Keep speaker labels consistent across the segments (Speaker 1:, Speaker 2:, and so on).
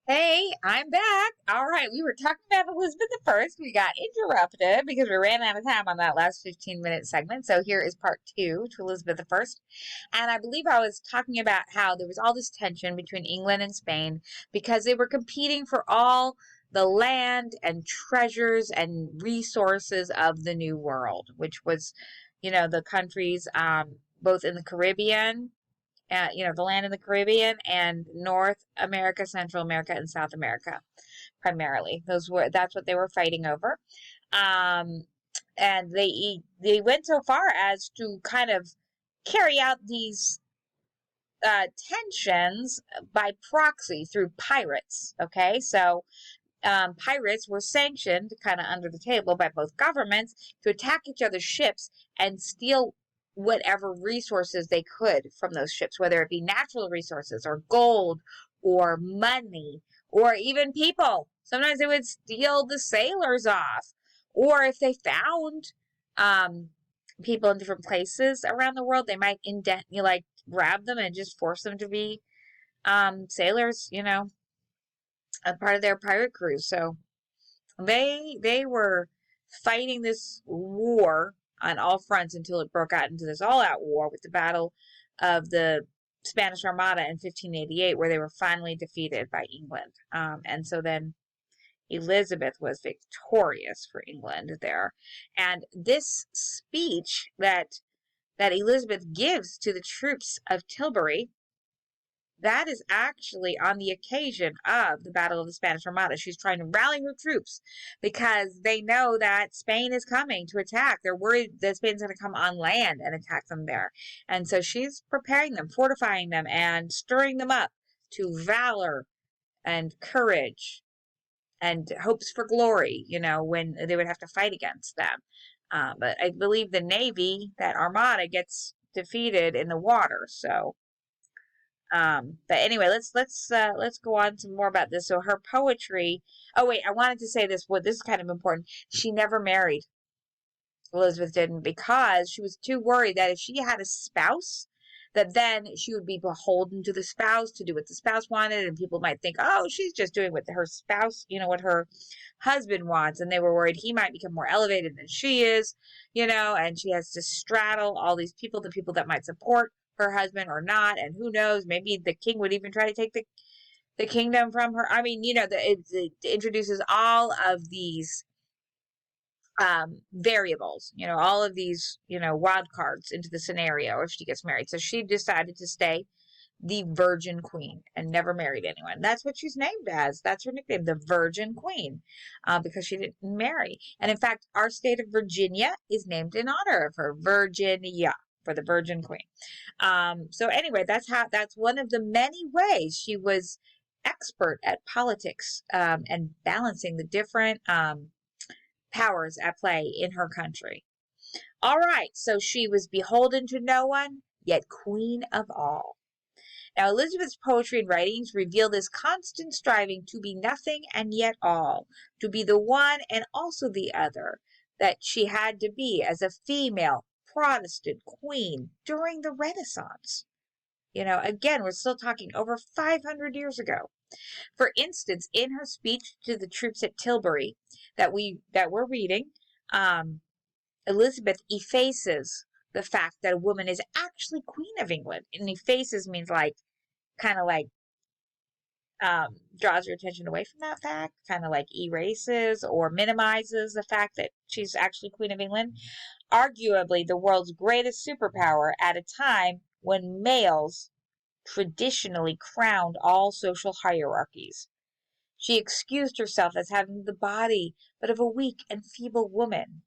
Speaker 1: Hey, I'm back. All right, we were talking about Elizabeth I. We got interrupted because we ran out of time on that last 15-minute segment. So here is part two to Elizabeth I. And I believe I was talking about how there was all this tension between England and Spain because they were competing for all the land and treasures and resources of the New World, which was, the countries both in the Caribbean, the land in the Caribbean and North America, Central America, and South America, primarily. That's what they were fighting over, um, and they went so far as to kind of carry out these tensions by proxy through pirates. Okay, so pirates were sanctioned kind of under the table by both governments to attack each other's ships and steal whatever resources they could from those ships, whether it be natural resources or gold or money or even people. Sometimes they would steal the sailors off. Or if they found um, people in different places around the world, they might grab them and just force them to be sailors, a part of their pirate crews. So they were fighting this war on all fronts until it broke out into this all-out war with the Battle of the Spanish Armada in 1588, where they were finally defeated by England. And so then Elizabeth was victorious for England there. And this speech that Elizabeth gives to the troops of Tilbury, that is actually on the occasion of the Battle of the Spanish Armada. She's trying to rally her troops because they know that Spain is coming to attack. They're worried that Spain's going to come on land and attack them there. And so she's preparing them, fortifying them, and stirring them up to valor and courage and hopes for glory, when they would have to fight against them. But I believe the Navy, that Armada, gets defeated in the water. So but anyway, let's go on to more about this. So her poetry. Oh wait, I wanted to say this. This is kind of important. She never married. Elizabeth didn't, because she was too worried that if she had a spouse, that then she would be beholden to the spouse to do what the spouse wanted, and people might think, oh, she's just doing what her spouse, what her husband wants, and they were worried he might become more elevated than she is, and she has to straddle all these people, the people that might support her husband or not, and who knows, maybe the king would even try to take the kingdom from her. I mean, it introduces all of these variables, all of these, wild cards into the scenario if she gets married. So she decided to stay the Virgin Queen and never married anyone. That's what she's named as. That's her nickname, the Virgin Queen, because she didn't marry. And in fact, our state of Virginia is named in honor of her, Virginia, for the Virgin Queen. So anyway, that's one of the many ways she was expert at politics and balancing the different powers at play in her country. All right, so she was beholden to no one, yet queen of all. Now, Elizabeth's poetry and writings reveal this constant striving to be nothing and yet all, to be the one and also the other, that she had to be as a female Protestant queen during the Renaissance. Again, we're still talking over 500 years ago. For instance, in her speech to the troops at Tilbury that we're reading, Elizabeth effaces the fact that a woman is actually Queen of England. And effaces means kind of draws your attention away from that fact, kind of like erases or minimizes the fact that she's actually Queen of England. Arguably the world's greatest superpower at a time when males traditionally crowned all social hierarchies. She excused herself as having the body but of a weak and feeble woman.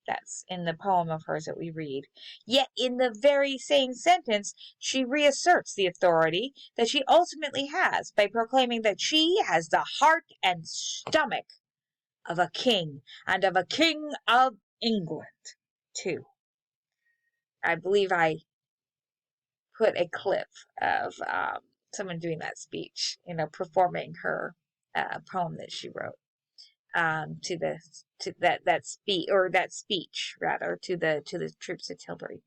Speaker 1: That's in the poem of hers that we read. Yet in the very same sentence, she reasserts the authority that she ultimately has by proclaiming that she has the heart and stomach of a king, and of a king of England, too. I believe I put a clip of someone doing that speech, performing her poem that she wrote to that speech rather to the troops at Tilbury.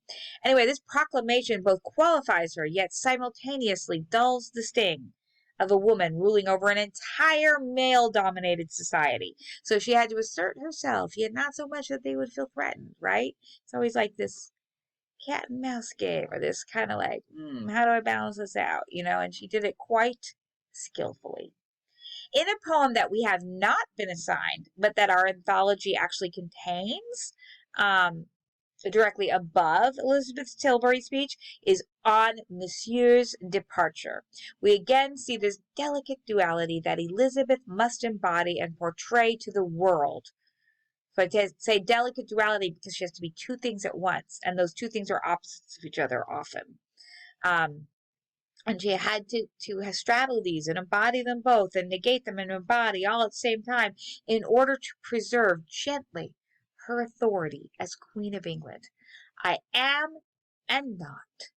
Speaker 1: Anyway, this proclamation both qualifies her yet simultaneously dulls the sting of a woman ruling over an entire male-dominated society. So she had to assert herself, yet not so much that they would feel threatened, right? It's always like this cat and mouse game, or this kind of like, how do I balance this out? And she did it quite skillfully. In a poem that we have not been assigned, but that our anthology actually contains, directly above Elizabeth Tilbury's speech, is On Monsieur's Departure. We again see this delicate duality that Elizabeth must embody and portray to the world. So I say delicate duality because she has to be two things at once, and those two things are opposites of each other often. And she had to straddle these and embody them both and negate them and embody all at the same time in order to preserve gently her authority as Queen of England. I am and not,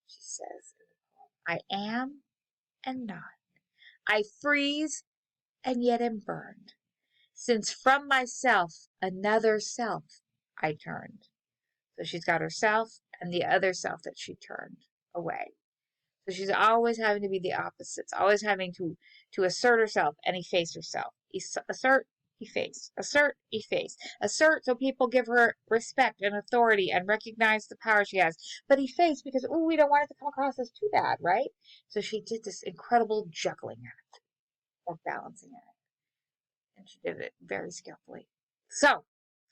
Speaker 1: she says. I am and not. I freeze and yet am burned, since from myself another self I turned. So she's got herself and the other self that she turned away. So she's always having to be the opposites, always having to assert herself and efface herself. Assert, efface. Assert, efface. Assert so people give her respect and authority and recognize the power she has. But efface because, we don't want it to come across as too bad, right? So she did this incredible juggling act, or balancing act. And she did it very skillfully. So,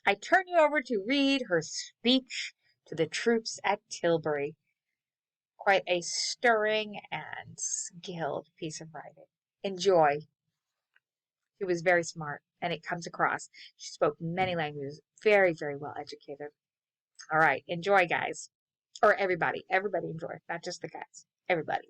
Speaker 1: I turn you over to read her speech to the troops at Tilbury. Quite a stirring and skilled piece of writing. Enjoy. She was very smart, and it comes across. She spoke many languages, very, very well educated. All right, enjoy, guys. Or everybody. Everybody enjoy, not just the guys. Everybody.